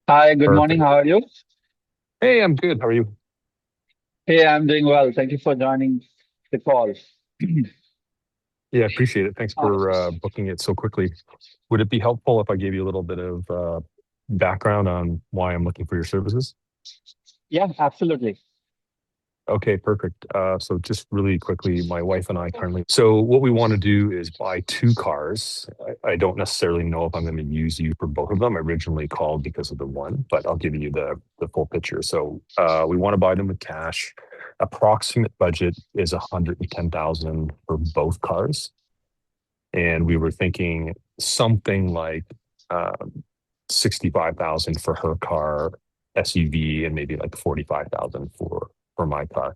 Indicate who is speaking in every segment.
Speaker 1: Hi, good morning.
Speaker 2: Perfect.
Speaker 1: How are you?
Speaker 2: Hey, I'm good. How are you?
Speaker 1: Hey, I'm doing well. Thank you for joining the call.
Speaker 2: Yeah, I appreciate it. Thanks
Speaker 1: Uh,
Speaker 2: for booking it so quickly. Would it be helpful if I gave you a little bit of background on why I'm looking for your services?
Speaker 1: yeah, absolutely.
Speaker 2: Okay, perfect. So just really quickly, my wife and I currently. So what we want to do is buy two cars. I don't necessarily know if I'm going to use you for both of them. I originally called because of the one, but I'll give you the full picture. So we want to buy them with cash. Approximate budget is 110,000 for both cars. And we were thinking something like um, 65,000 for her car SUV and maybe like 45,000 for my car.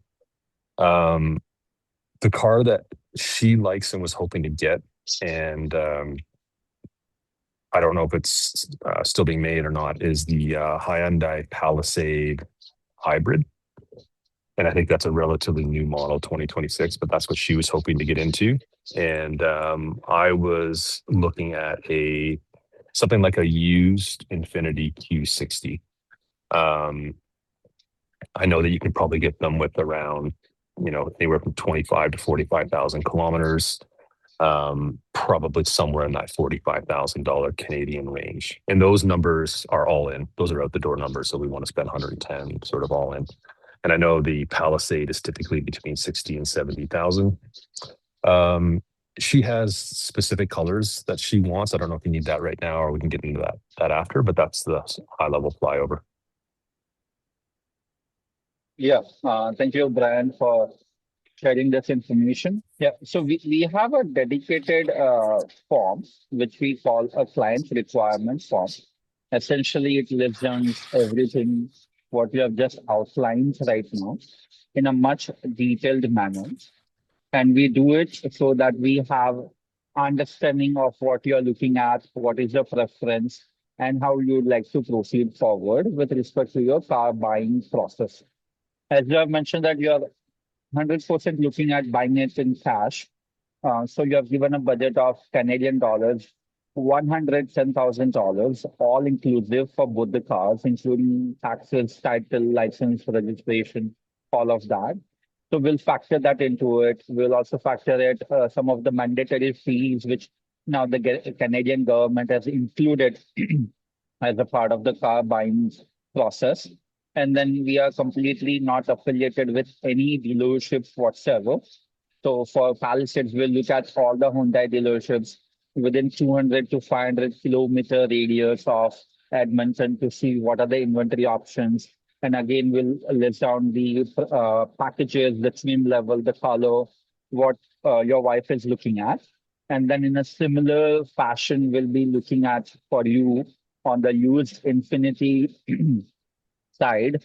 Speaker 2: Um, the car that she likes and was hoping to get, and I don't know if it's still being made or not, is the Hyundai Palisade Hybrid. And I think that's a relatively new model, 2026, but that's what she was hoping to get into. And I was looking at a something like a used Infiniti Q60. Um, I know that you can probably get them with around, anywhere from 25 to 45,000 kilometers, probably somewhere in that $45,000 Canadian range. And those numbers are all in. Those are out the door numbers. So we want to spend 110 sort of all in. And I know the Palisade is typically between 60 and 70,000. Um, she has specific colors that she wants. I don't know if you need that right now or we can get into that after, but that's the high level flyover.
Speaker 1: Yeah, thank you, Brian, for sharing this information. Yeah, so we have a dedicated form, which we call a client requirement form. Essentially, it lists down everything what you have just outlined right now in a much detailed manner. And we do it so that we have understanding of what you're looking at, what is your preference, and how you'd like to proceed forward with respect to your car buying process. As you have mentioned that you are 100% looking at buying it in cash. So you have given a budget of Canadian dollars, $110,000, all inclusive for both the cars, including taxes, title, license, registration, all of that. So we'll factor that into it. We'll also factor it some of the mandatory fees, which now the Canadian government has included as a part of the car buying process. And then we are completely not affiliated with any dealerships whatsoever. So for Palisades, we'll look at all the Hyundai dealerships within 200 to 500-kilometer radius of Edmonton to see what are the inventory options. And again, we'll list down the packages, the trim level, the color, what your wife is looking at. And then in a similar fashion, we'll be looking at for you on the used Infinity side,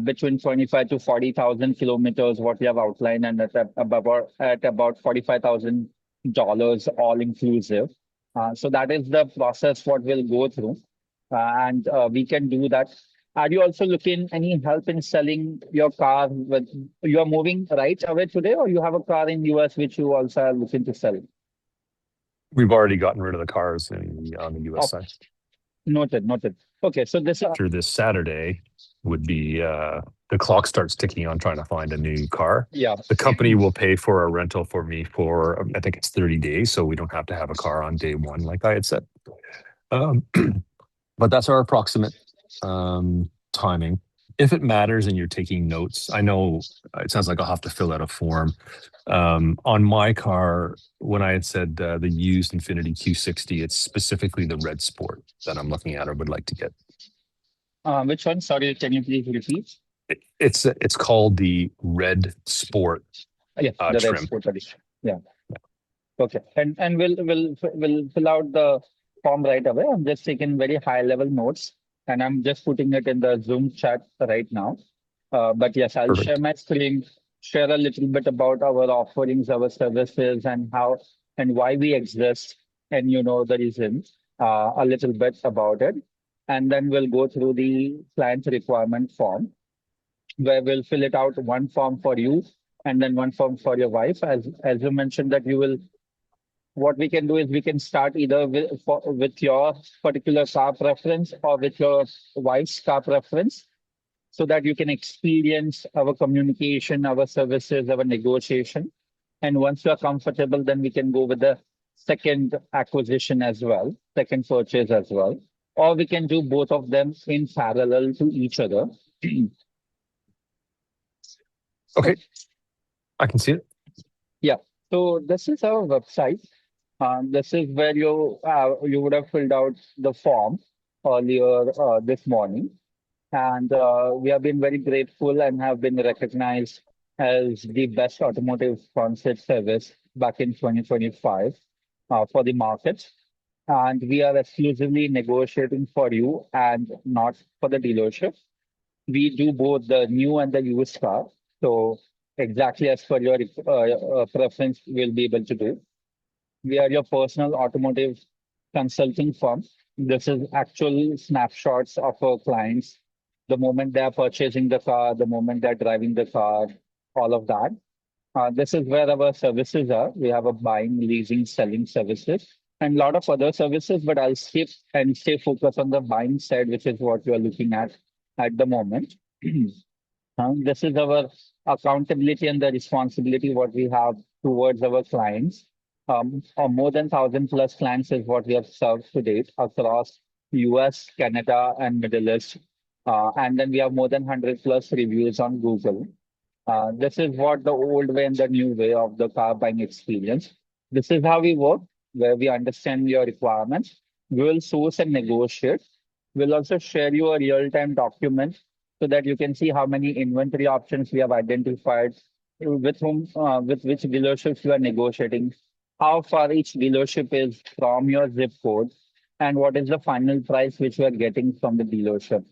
Speaker 1: between 25 to 40,000 kilometers, what we have outlined, and at about $45,000 all inclusive. So that is the process what we'll go through, and we can do that. Are you also looking any help in selling your car? With you are moving right away today, or you have a car in US which you also are looking to sell?
Speaker 2: We've already gotten rid of the cars on the US
Speaker 1: Oh,
Speaker 2: side.
Speaker 1: noted, noted. Okay, so this,
Speaker 2: After this Saturday would be the clock starts ticking on trying to find a new car.
Speaker 1: yeah.
Speaker 2: The company will pay for a rental for me for I think it's 30 days, so we don't have to have a car on day one, like I had said. Um, but that's our approximate timing. If it matters and you're taking notes, I know it sounds like I'll have to fill out a form. On my car, when I had said the used Infiniti Q60, it's specifically the red sport that I'm looking at or would like to get.
Speaker 1: Which one? Sorry, can you please repeat?
Speaker 2: It's called the red sport
Speaker 1: Yeah, the red
Speaker 2: trim.
Speaker 1: sport edition. Yeah. Okay. And we'll fill out the form right away. I'm just taking very high level notes and I'm just putting it in the Zoom chat right now. But yes, I'll share
Speaker 2: Perfect.
Speaker 1: my screen, share a little bit about our offerings, our services, and how and why we exist, and the reason, a little bit about it. And then we'll go through the client requirement form where we'll fill it out one form for you and then one form for your wife. As you mentioned that you will what we can do is we can start either with your particular car preference or with your wife's car preference so that you can experience our communication, our services, our negotiation. And once you are comfortable, then we can go with the second acquisition as well, second purchase as well. Or we can do both of them in parallel to each other.
Speaker 2: Okay, I can see it.
Speaker 1: Yeah. So this is our website. This is where you would have filled out the form earlier this morning. And we have been very grateful and have been recognized as the best automotive concierge service back in 2025 for the market. And we are exclusively negotiating for you and not for the dealership. We do both the new and the used car. So exactly as per your preference, we'll be able to do. We are your personal automotive consulting firm. This is actual snapshots of our clients, the moment they are purchasing the car, the moment they're driving the car, all of that. This is where our services are. We have a buying, leasing, selling services, and a lot of other services, but I'll skip and stay focused on the buying side, which is what you are looking at the moment. This is our accountability and the responsibility what we have towards our clients. More than 1,000 plus clients is what we have served to date across US, Canada, and Middle East. And then we have more than 100 plus reviews on Google. This is what the old way and the new way of the car buying experience. This is how we work, where we understand your requirements. We will source and negotiate. We'll also share you a real-time document so that you can see how many inventory options we have identified, with which dealerships you are negotiating, how far each dealership is from your zip code, and what is the final price which you are getting from the dealership.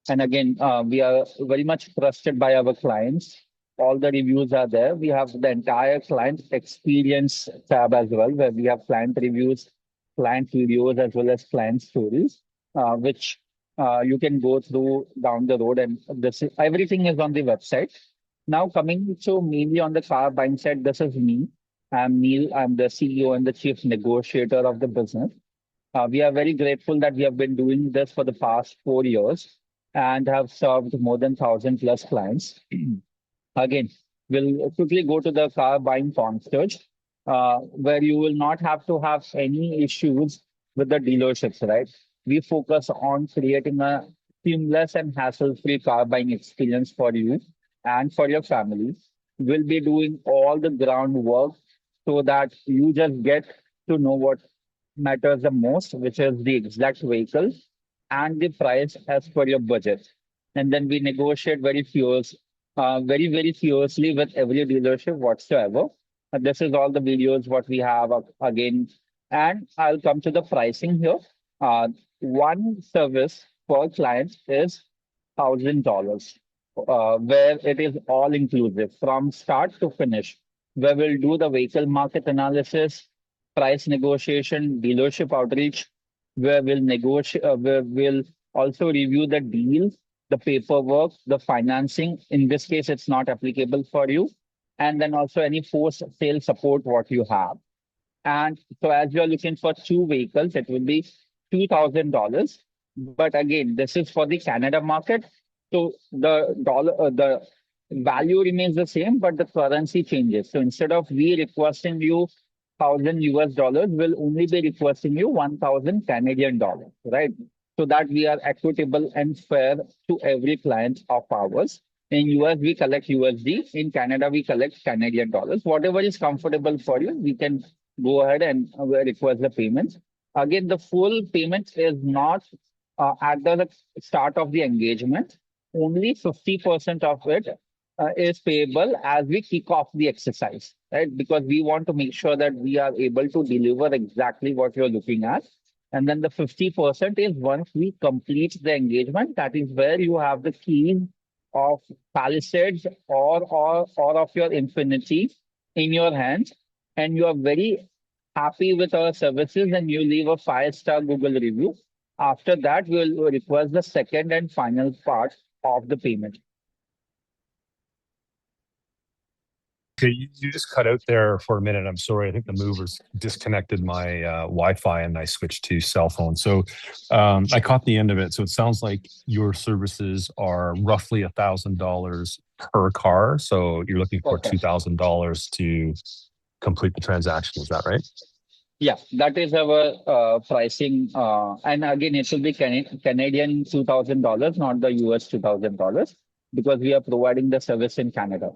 Speaker 1: And again, we are very much trusted by our clients. All the reviews are there. We have the entire client experience tab as well, where we have client reviews, client videos, as well as client stories, which you can go through down the road. And everything is on the website. Now, coming to mainly on the car buying side, this is me. I'm Neil. I'm the CEO and the chief negotiator of the business. We are very grateful that we have been doing this for the past 4 years and have served more than 1,000 plus clients. Again, we'll quickly go to the car buying concierge, where you will not have to have any issues with the dealerships, right? We focus on creating a seamless and hassle-free car buying experience for you and for your family. We'll be doing all the groundwork so that you just get to know what matters the most, which is the exact vehicle and the price as per your budget. And then we negotiate very fiercely with every dealership whatsoever. This is all the videos what we have again. And I'll come to the pricing here. One service per client is $1,000, where it is all inclusive from start to finish, where we'll do the vehicle market analysis, price negotiation, dealership outreach, where we'll negotiate, where we'll also review the deal, the paperwork, the financing. In this case, it's not applicable for you. And then also any post-sale support what you have. And so as you're looking for two vehicles, it will be $2,000. But again, this is for the Canada market. So the value remains the same, but the currency changes. So instead of we requesting you 1,000 US dollars, we'll only be requesting you 1,000 Canadian dollars, right? So that we are equitable and fair to every client of ours. In US, we collect USD. In Canada, we collect Canadian dollars. Whatever is comfortable for you, we can go ahead and request the payments. Again, the full payment is not at the start of the engagement. Only 50% of it is payable as we kick off the exercise, right? Because we want to make sure that we are able to deliver exactly what you're looking at. And then the 50% is once we complete the engagement, that is where you have the keys of Palisades or of your Infiniti in your hands. And you are very happy with our services and you leave a 5-star Google review. After that, we will request the second and final part of the payment.
Speaker 2: Okay, you just cut out there for a minute. I'm sorry. I think the movers disconnected my Wi-Fi and I switched to cell phone. So I caught the end of it. So it sounds like your services are roughly $1,000 per car. So you're looking for
Speaker 1: Okay.
Speaker 2: $2,000 to complete the transaction. Is that right?
Speaker 1: Yeah, that is our pricing. And again, it will be Canadian $2,000, not the US $2,000, because we are providing the service in Canada.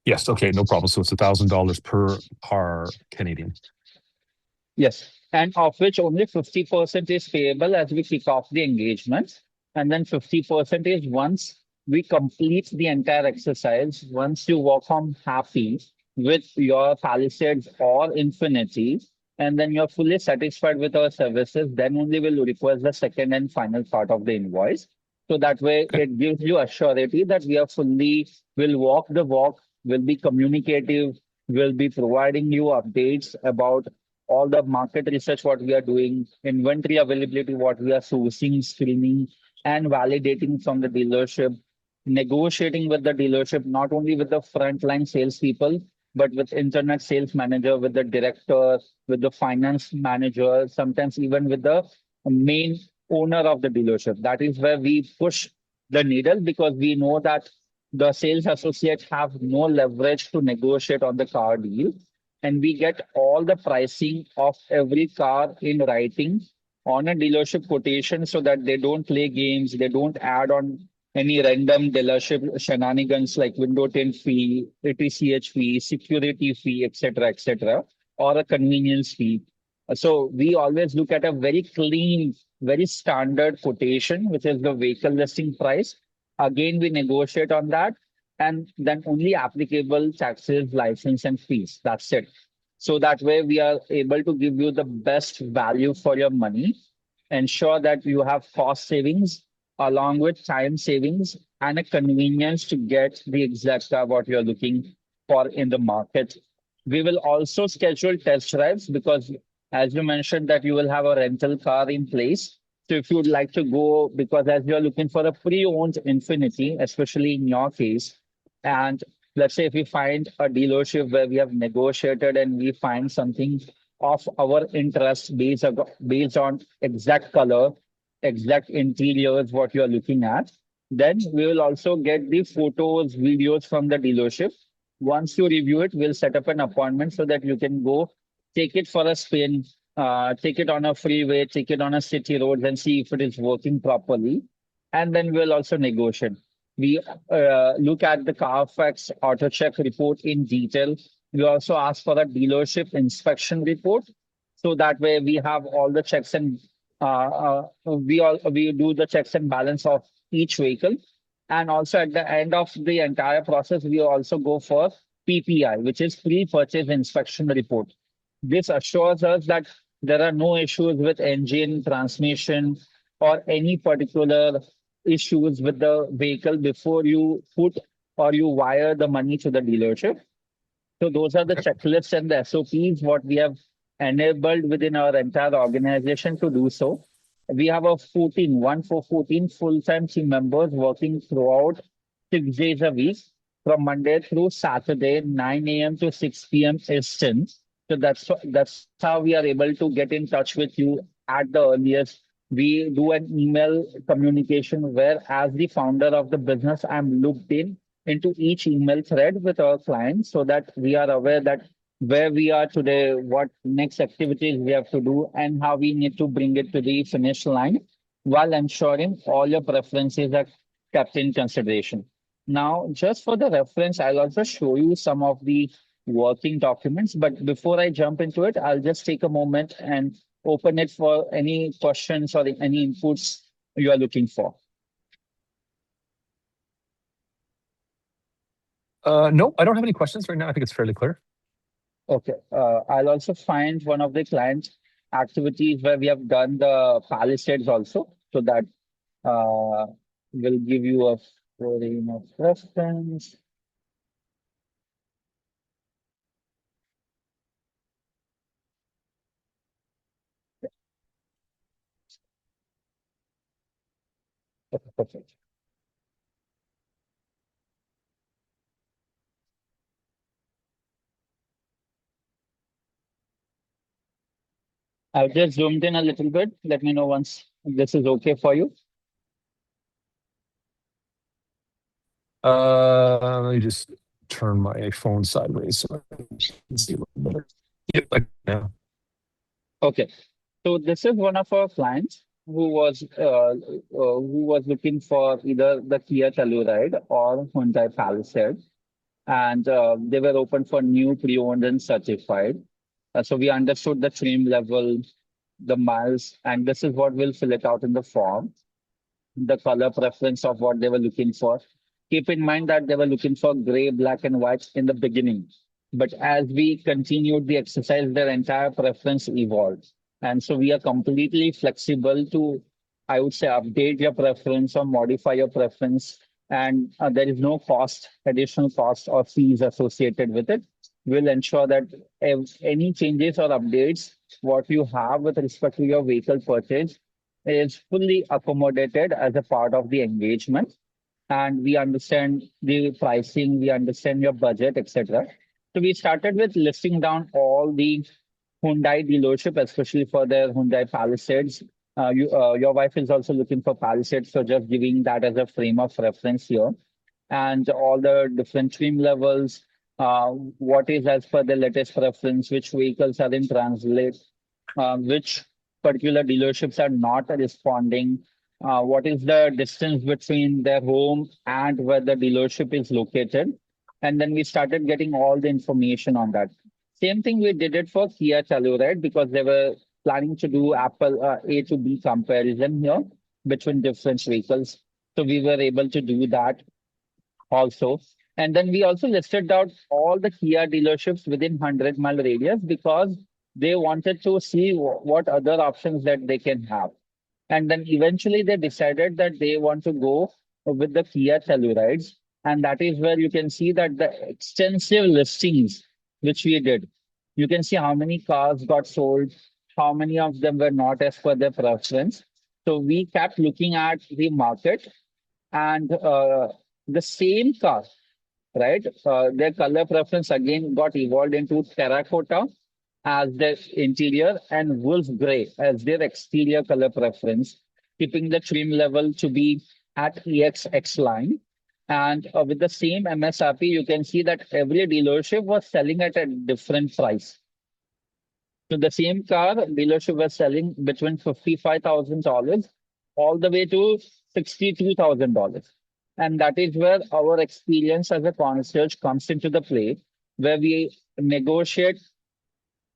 Speaker 2: Yes. Okay. No problem. So it's $1,000 per car Canadian.
Speaker 1: Yes, and of which only 50% is payable as we kick off the engagement. And then 50% is once we complete the entire exercise, once you walk home happy with your Palisades or Infinity, and then you're fully satisfied with our services, then only we'll request the second and final part of the invoice. So that way
Speaker 2: Okay.
Speaker 1: it gives you a surety that we are fully, will walk the walk, will be communicative, will be providing you updates about all the market research, what we are doing, inventory availability, what we are sourcing, screening, and validating from the dealership, negotiating with the dealership, not only with the frontline salespeople, but with internet sales manager, with the director, with the finance manager, sometimes even with the main owner of the dealership. That is where we push the needle because we know that the sales associates have no leverage to negotiate on the car deal, and we get all the pricing of every car in writing on a dealership quotation so that they don't play games, they don't add on any random dealership shenanigans like window tint fee, ATCH fee, security fee, etc., or a convenience fee. So we always look at a very clean, very standard quotation, which is the vehicle listing price. Again, we negotiate on that, and then only applicable taxes, license, and fees. That's it. So that way we are able to give you the best value for your money, ensure that you have cost savings along with time savings and a convenience to get the exact car what you're looking for in the market. We will also schedule test drives because as you mentioned that you will have a rental car in place. So if you would like to go, because as you're looking for a pre-owned Infinity, especially in your case, and let's say if we find a dealership where we have negotiated and we find something of our interest based on exact color, exact interiors, what you are looking at, then we will also get the photos, videos from the dealership. Once you review it, we'll set up an appointment so that you can go take it for a spin, take it on a freeway, take it on a city road, and see if it is working properly. And then we'll also negotiate. We look at the Carfax auto check report in detail. We also ask for a dealership inspection report. So that way we have all the checks and we do the checks and balance of each vehicle. And also at the end of the entire process, we also go for PPI, which is pre-purchase inspection report. This assures us that there are no issues with engine, transmission, or any particular issues with the vehicle before you put or you wire the money to the dealership. So those are the
Speaker 2: Okay.
Speaker 1: checklists and the SOPs what we have enabled within our entire organization to do so. We have a 14 full-time team members working throughout 6 days a week from Monday through Saturday, 9 a.m. to 6 p.m. Eastern. So that's how we are able to get in touch with you at the earliest. We do an email communication where, as the founder of the business, I'm looped in into each email thread with our clients so that we are aware that where we are today, what next activities we have to do, and how we need to bring it to the finish line while ensuring all your preferences are kept in consideration. Now, just for the reference, I'll also show you some of the working documents. But before I jump into it, I'll just take a moment and open it for any questions or any inputs you are looking for.
Speaker 2: No, I don't have any questions right now. I think it's fairly clear.
Speaker 1: Okay. I'll also find one of the client activities where we have done the Palisades also, so that uh, will give you a frame of reference. Okay, perfect. I've just zoomed in a little bit. Let me know once this is okay for you.
Speaker 2: Let me just turn my phone sideways so I can see a little better. Yep,
Speaker 1: Okay. So this is one of our clients who was looking for either the Kia Telluride or Hyundai Palisade, and they were open for new, pre-owned, and certified. So we understood the trim level, the miles, and this is what we'll fill it out in the form. The color preference of what they were looking for. Keep in mind that they were looking for gray, black, and white in the beginning. But as we continued the exercise, their entire preference evolved. And so we are completely flexible to, I would say, update your preference or modify your preference. And there is no cost, additional cost or fees associated with it. We'll ensure that any changes or updates, what you have with respect to your vehicle purchase, is fully accommodated as a part of the engagement. And we understand the pricing, we understand your budget, etc. So we started with listing down all the Hyundai dealership, especially for their Hyundai Palisades. Your wife is also looking for Palisades, so just giving that as a frame of reference here. And all the different trim levels, what is as per the latest preference, which vehicles are in translate, which particular dealerships are not responding, what is the distance between their home and where the dealership is located. And then we started getting all the information on that. Same thing we did it for Kia Telluride because they were planning to do Apple A to B comparison here between different vehicles. So we were able to do that also. And then we also listed out all the Kia dealerships within 100-mile radius because they wanted to see what other options that they can have. And then eventually they decided that they want to go with the Kia Tellurides. And that is where you can see that the extensive listings which we did. You can see how many cars got sold, how many of them were not as per their preference. So we kept looking at the market and the same car, right? Their color preference again got evolved into terracotta as their interior and wolf gray as their exterior color preference, keeping the trim level to be at EXX line. And with the same MSRP, you can see that every dealership was selling at a different price. So the same car dealership was selling between $55,000 all the way to $62,000. And that is where our experience as a concierge comes into the play, where we negotiate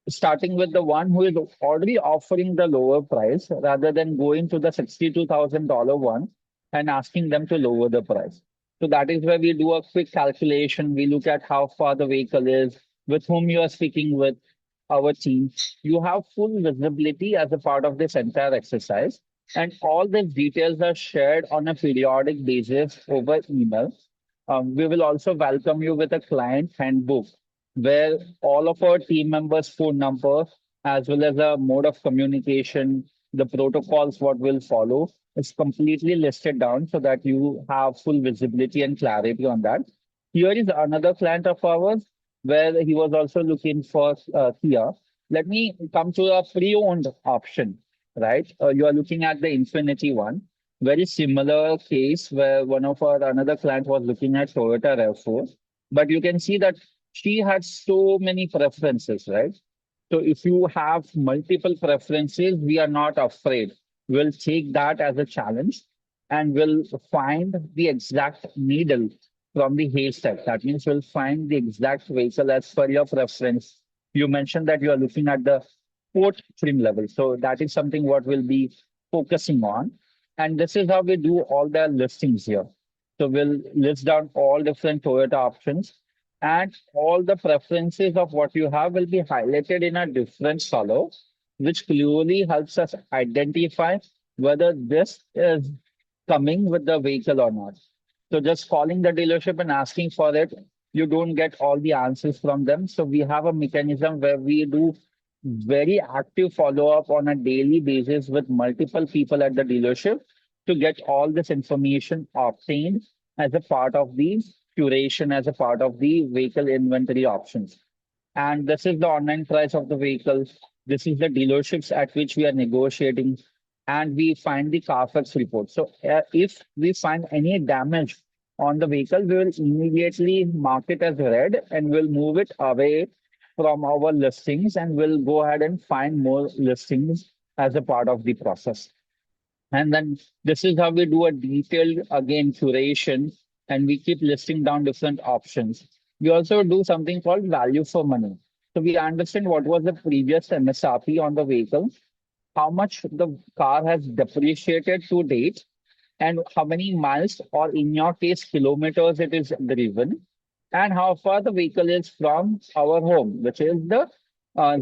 Speaker 1: starting with the one who is already offering the lower price rather than going to the $62,000 one and asking them to lower the price. So that is where we do a quick calculation. We look at how far the vehicle is, with whom you are speaking with, our team. You have full visibility as a part of this entire exercise. And all these details are shared on a periodic basis over email. We will also welcome you with a client handbook where all of our team members' phone number, as well as a mode of communication, the protocols, what will follow, is completely listed down so that you have full visibility and clarity on that. Here is another client of ours where he was also looking for Kia. Let me come to a pre-owned option, right? You are looking at the Infiniti one. Very similar case where one of our another client was looking at Toyota RAV4. But you can see that she had so many preferences, right? So if you have multiple preferences, we are not afraid. We'll take that as a challenge and we'll find the exact needle from the haystack. That means we'll find the exact vehicle as per your preference. You mentioned that you are looking at the sport trim level. So that is something what we'll be focusing on. And this is how we do all the listings here. So we'll list down all different Toyota options and all the preferences of what you have will be highlighted in a different color, which clearly helps us identify whether this is coming with the vehicle or not. So just calling the dealership and asking for it, you don't get all the answers from them. So we have a mechanism where we do very active follow-up on a daily basis with multiple people at the dealership to get all this information obtained as a part of the curation, as a part of the vehicle inventory options. And this is the online price of the vehicle. This is the dealerships at which we are negotiating, and we find the Carfax report. So if we find any damage on the vehicle, we will immediately mark it as red and we'll move it away from our listings, and we'll go ahead and find more listings as a part of the process. And then this is how we do a detailed, again, curation, and we keep listing down different options. We also do something called value for money. So we understand what was the previous MSRP on the vehicle, how much the car has depreciated to date, and how many miles, or in your case, kilometers it is driven, and how far the vehicle is from our home, which is the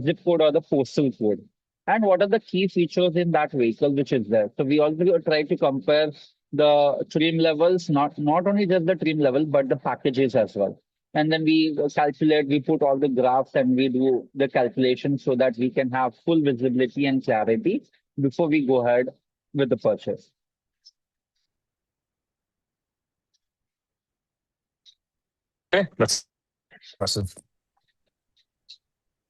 Speaker 1: zip code or the postal code, and what are the key features in that vehicle which is there. So we also try to compare the trim levels, not only just the trim level, but the packages as well. And then we calculate, we put all the graphs and we do the calculation so that we can have full visibility and clarity before we go ahead with the purchase.
Speaker 2: Okay, that's impressive.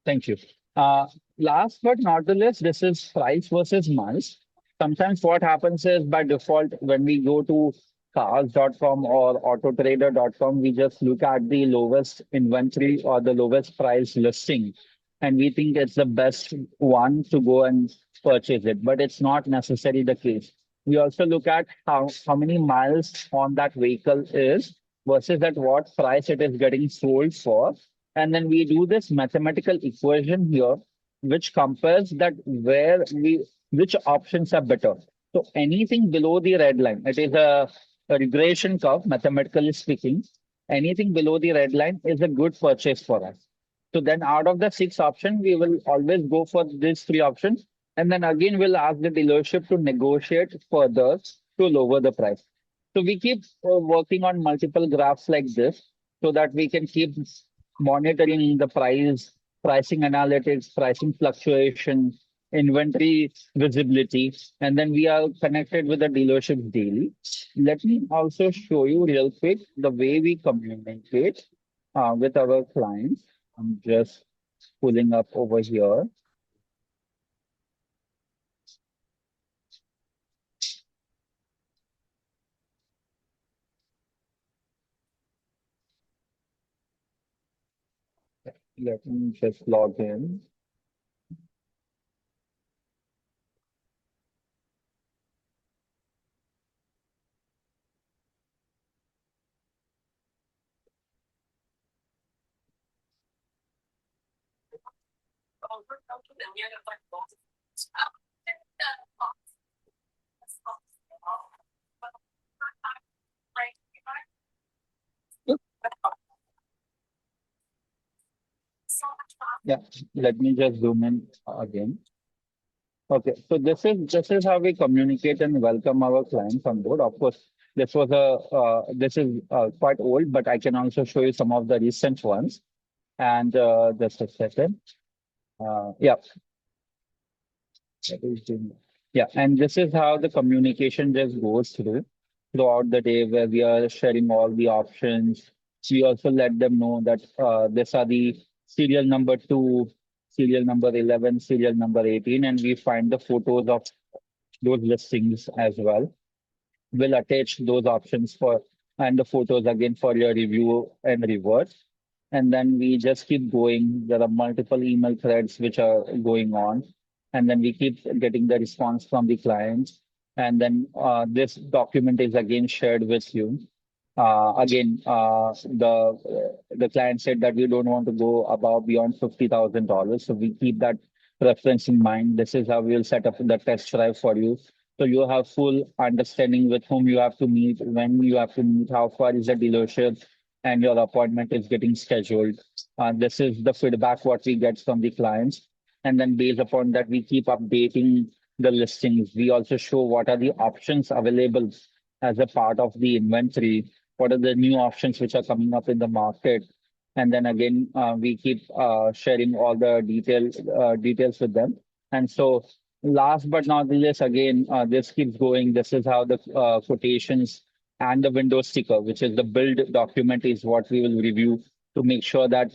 Speaker 1: Thank you. Last but not the least, this is price versus miles. Sometimes what happens is by default, when we go to cars.com or autotrader.com, we just look at the lowest inventory or the lowest price listing, and we think it's the best one to go and purchase it. But it's not necessarily the case. We also look at how many miles on that vehicle is versus at what price it is getting sold for. And then we do this mathematical equation here, which compares that which options are better. So anything below the red line, it is a regression curve, mathematically speaking. Anything below the red line is a good purchase for us. So then out of the 6 options, we will always go for these 3 options. And then again, we'll ask the dealership to negotiate further to lower the price. So we keep working on multiple graphs like this so that we can keep monitoring the pricing analytics, pricing fluctuation, inventory visibility, and then we are connected with the dealership daily. Let me also show you real quick the way we communicate with our clients. I'm just pulling up over here. Let me just log in. Yeah, let me just zoom in again. Okay, so this is how we communicate and welcome our clients on board. Of course, this is quite old, but I can also show you some of the recent ones. And just a second. Yeah, yeah, and this is how the communication just goes throughout the day, where we are sharing all the options. We also let them know that these are the serial number 2, serial number 11, serial number 18, and we find the photos of those listings as well. We'll attach those options for and the photos again for your review and revert. And then we just keep going. There are multiple email threads which are going on, and then we keep getting the response from the clients. And then this document is again shared with you. Again, the client said that we don't want to go above beyond $50,000, so we keep that reference in mind. This is how we'll set up the test drive for you. So you have full understanding with whom you have to meet, when you have to meet, how far is the dealership, and your appointment is getting scheduled. This is the feedback what we get from the clients. And then based upon that, we keep updating the listings. We also show what are the options available as a part of the inventory. What are the new options which are coming up in the market? And then again, we keep sharing all the details with them. And so last but not least, again, this keeps going. This is how the quotations and the window sticker, which is the build document, is what we will review to make sure that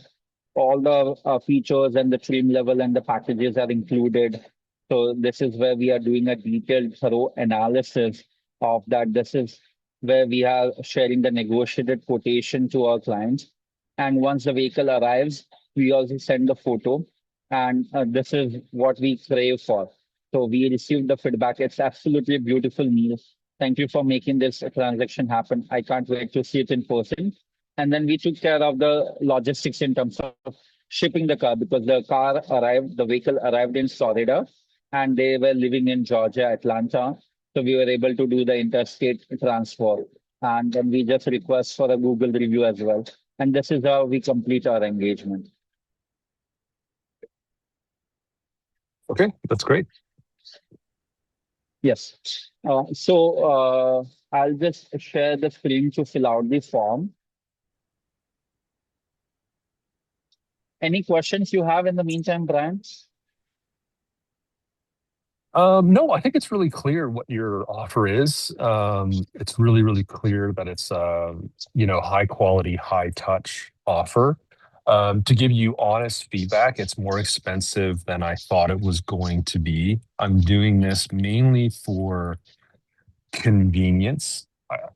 Speaker 1: all the features and the trim level and the packages are included. So this is where we are doing a detailed, thorough analysis of that. This is where we are sharing the negotiated quotation to our clients. And once the vehicle arrives, we also send the photo. And this is what we crave for. So we received the feedback. It's absolutely beautiful, Neil. Thank you for making this transaction happen. I can't wait to see it in person. And then we took care of the logistics in terms of shipping the car because the vehicle arrived in Florida and they were living in Georgia, Atlanta. So we were able to do the interstate transfer. And then we just request for a Google review as well. And this is how we complete our engagement.
Speaker 2: Okay, that's great.
Speaker 1: Yes. I'll just share the screen to fill out the form. Any questions you have in the meantime, Brian?
Speaker 2: No, I think it's really clear what your offer is. It's really, really clear that it's high quality, high touch offer. To give you honest feedback, it's more expensive than I thought it was going to be. I'm doing this mainly for convenience.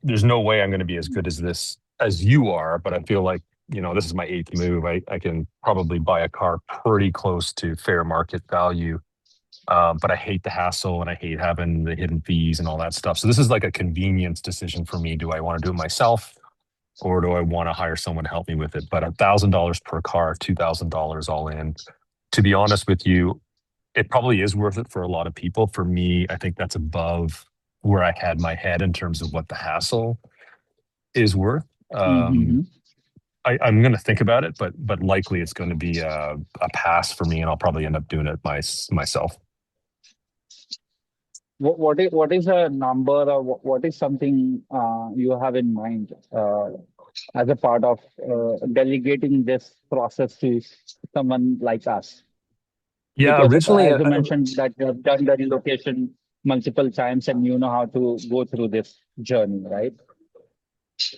Speaker 2: There's no way I'm going to be as good as this as you are, but I feel like, this is my eighth move. I can probably buy a car pretty close to fair market value. But I hate the hassle and I hate having the hidden fees and all that stuff. So this is like a convenience decision for me. Do I want to do it myself or do I want to hire someone to help me with it? But $1,000 per car, $2,000 all in. To be honest with you, it probably is worth it for a lot of people. For me, I think that's above where I had my head in terms of what the hassle is worth.
Speaker 1: Mm-hmm.
Speaker 2: I'm going to think about it, but likely it's going to be a pass for me, and I'll probably end up doing it myself.
Speaker 1: What is a number or what is something you have in mind as a part of delegating this process to someone like us?
Speaker 2: Yeah,
Speaker 1: Because
Speaker 2: originally,
Speaker 1: as you mentioned that you have done the relocation multiple times and you know how to go through this journey, right?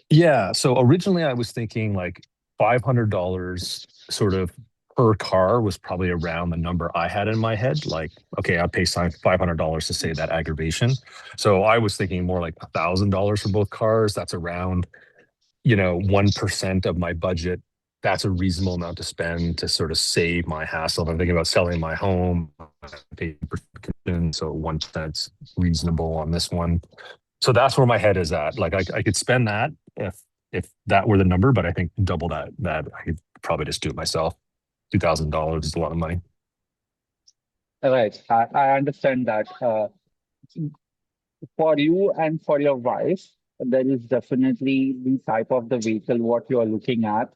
Speaker 2: yeah. So originally, I was thinking like $500 sort of per car was probably around the number I had in my head. Like, okay, I'll pay $500 to save that aggravation. So I was thinking more like $1,000 for both cars. That's around 1% of my budget. That's a reasonable amount to spend to sort of save my hassle. If I'm thinking about selling my home, so 1% reasonable on this one. So that's where my head is at. Like I could spend that if that were the number, but I think double that I could probably just do it myself. $2,000 is a lot of money.
Speaker 1: Right. I understand that. For you and for your wife, there is definitely the type of the vehicle what you are looking at,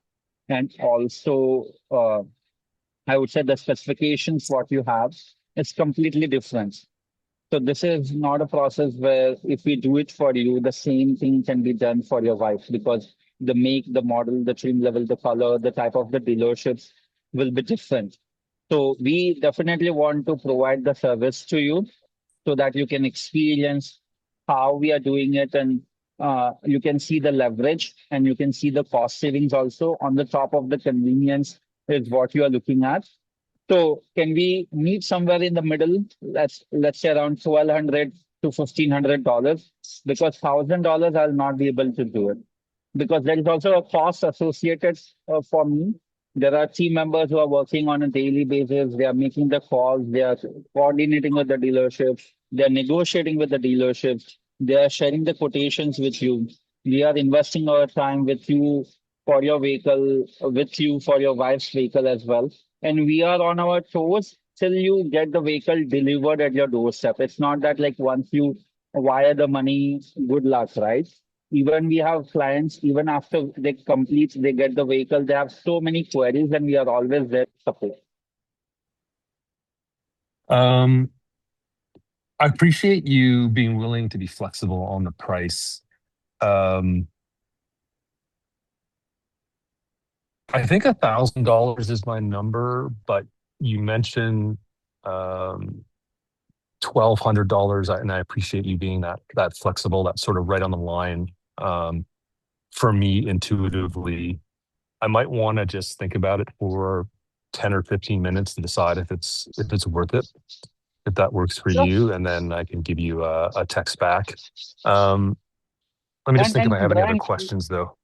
Speaker 1: and also I would say the specifications what you have is completely different. So this is not a process where if we do it for you, the same thing can be done for your wife because the make, the model, the trim level, the color, the type of the dealerships will be different. So we definitely want to provide the service to you so that you can experience how we are doing it and you can see the leverage and you can see the cost savings also on the top of the convenience is what you are looking at. So can we meet somewhere in the middle? Let's say around 1,200 to $1,500 because $1,000 I'll not be able to do it because there is also a cost associated for me. There are team members who are working on a daily basis. They are making the calls. They are coordinating with the dealerships. They are negotiating with the dealerships. They are sharing the quotations with you. We are investing our time with you for your vehicle, with you for your wife's vehicle as well. And we are on our toes till you get the vehicle delivered at your doorstep. It's not that like once you wire the money, good luck, right? Even we have clients, even after they complete, they get the vehicle, they have so many queries, and we are always there to support.
Speaker 2: Um, I appreciate you being willing to be flexible on the price. Um, I think $1,000 is my number, but you mentioned um, $1,200, and I appreciate you being that flexible. That's sort of right on the line for me intuitively. I might want to just think about it for 10 or 15 minutes to decide if it's worth it, if that works for
Speaker 1: Sure.
Speaker 2: you, and then I can give you a text back. Um, Let me just think if I
Speaker 1: And
Speaker 2: have any other
Speaker 1: Brian,
Speaker 2: questions though.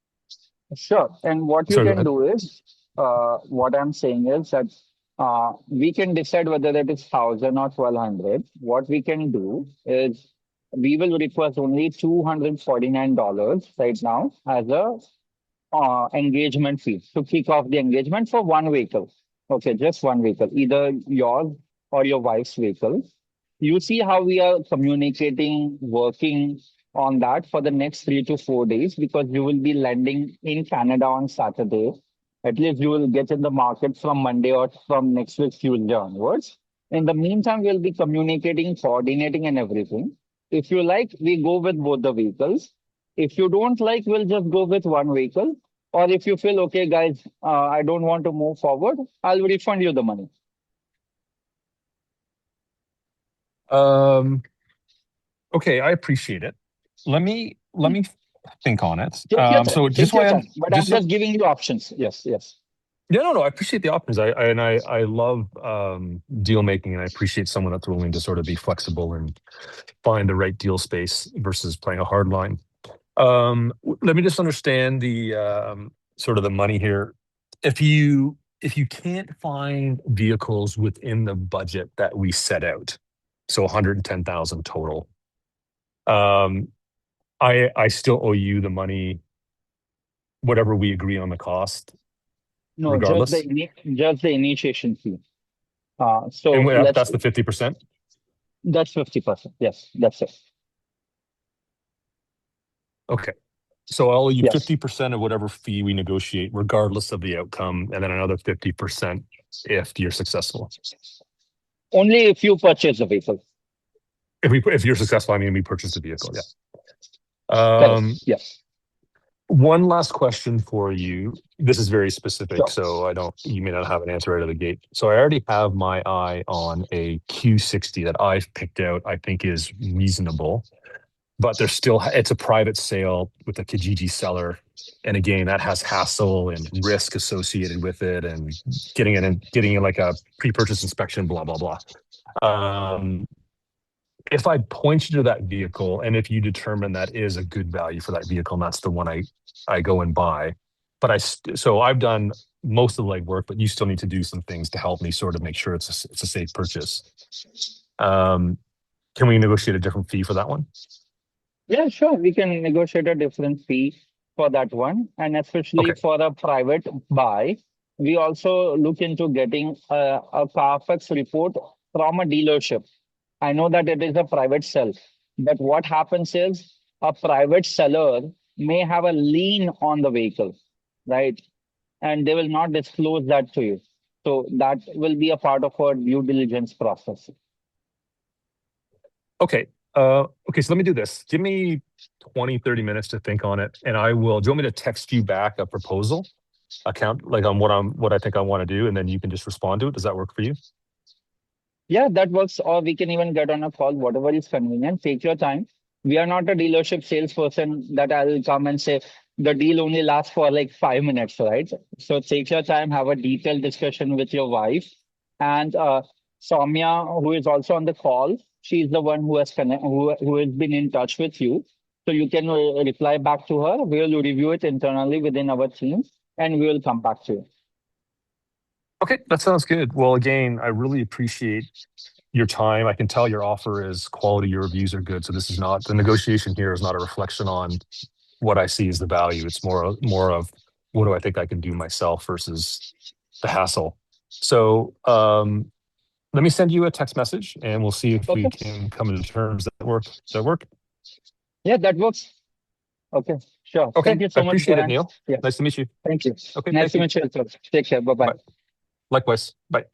Speaker 1: sure. And what you
Speaker 2: Sorry, go
Speaker 1: can
Speaker 2: ahead.
Speaker 1: do is, what I'm saying is that we can decide whether that is 1,000 or 1,200. What we can do is we will request only $249 right now as a engagement fee to kick off the engagement for one vehicle. Okay, just one vehicle, either yours or your wife's vehicle. You see how we are communicating, working on that for the next 3 to 4 days because you will be landing in Canada on Saturday. At least you will get in the market from Monday or from next week Tuesday onwards. In the meantime, we'll be communicating, coordinating, and everything. If you like, we go with both the vehicles. If you don't like, we'll just go with one vehicle. Or if you feel, okay, guys, I don't want to move forward, I'll refund you the money.
Speaker 2: Um, okay, I appreciate it. Let me think on it.
Speaker 1: Take your time.
Speaker 2: So just
Speaker 1: Take
Speaker 2: so
Speaker 1: your
Speaker 2: I am
Speaker 1: time. But I'm
Speaker 2: just so
Speaker 1: just giving you options. Yes, yes.
Speaker 2: yeah, no, I appreciate the options. I love deal making, and I appreciate someone that's willing to sort of be flexible and find the right deal space versus playing a hard line. Let me just understand the sort of the money here. If you can't find vehicles within the budget that we set out, so 110,000 total, um, I still owe you the money, whatever we agree on the cost,
Speaker 1: No,
Speaker 2: regardless.
Speaker 1: just the initiation fee.
Speaker 2: And
Speaker 1: So let's
Speaker 2: that's the 50%.
Speaker 1: that's 50%. Yes, that's it.
Speaker 2: Okay. So I'll owe you
Speaker 1: Yes.
Speaker 2: 50% of whatever fee we negotiate, regardless of the outcome, and then another 50% if you're successful.
Speaker 1: Only if you purchase the vehicle.
Speaker 2: If you're successful, I mean we purchased the vehicle. Yeah.
Speaker 1: Correct.
Speaker 2: Um,
Speaker 1: Yes.
Speaker 2: One last question for you. This is very specific,
Speaker 1: Sure.
Speaker 2: so you may not have an answer out of the gate. So I already have my eye on a Q60 that I've picked out, I think is reasonable, but it's a private sale with a Kijiji seller. And again, that has hassle and risk associated with it and getting in like a pre-purchase inspection, blah, blah, blah. If I point you to that vehicle, and if you determine that is a good value for that vehicle, and that's the one I go and buy, so I've done most of the legwork, but you still need to do some things to help me sort of make sure it's a safe purchase. Can we negotiate a different fee for that one?
Speaker 1: Yeah, sure. We can negotiate a different fee for that one. And especially
Speaker 2: Okay.
Speaker 1: for a private buy, we also look into getting a Carfax report from a dealership. I know that it is a private sell, but what happens is a private seller may have a lien on the vehicle, right? And they will not disclose that to you. So that will be a part of our due diligence process.
Speaker 2: Okay. Okay, so let me do this. Give me 20, 30 minutes to think on it, and do you want me to text you back a proposal account, like on what I think I want to do, and then you can just respond to it? Does that work for you?
Speaker 1: Yeah, that works. Or we can even get on a call, whatever is convenient. Take your time. We are not a dealership salesperson that I'll come and say the deal only lasts for like 5 minutes, right? So take your time, have a detailed discussion with your wife. And Soumya, who is also on the call, she's the one who has been in touch with you. So you can reply back to her. We'll review it internally within our team and we will come back to you.
Speaker 2: Okay, that sounds good. Well, again, I really appreciate your time. I can tell your offer is quality, your reviews are good. So the negotiation here is not a reflection on what I see as the value. It's more of what do I think I can do myself versus the hassle. So let me send you a text message and we'll see if we
Speaker 1: Okay.
Speaker 2: can come to terms that work. Does that work?
Speaker 1: Yeah, that works. Okay, sure.
Speaker 2: Okay,
Speaker 1: Thank you
Speaker 2: I
Speaker 1: so much,
Speaker 2: appreciate it,
Speaker 1: Brian.
Speaker 2: Neil.
Speaker 1: Yes,
Speaker 2: Nice to meet you.
Speaker 1: thank you.
Speaker 2: Okay,
Speaker 1: Nice
Speaker 2: thank
Speaker 1: to
Speaker 2: you.
Speaker 1: meet you. Take care. Bye
Speaker 2: Bye.
Speaker 1: bye.
Speaker 2: Likewise. Bye.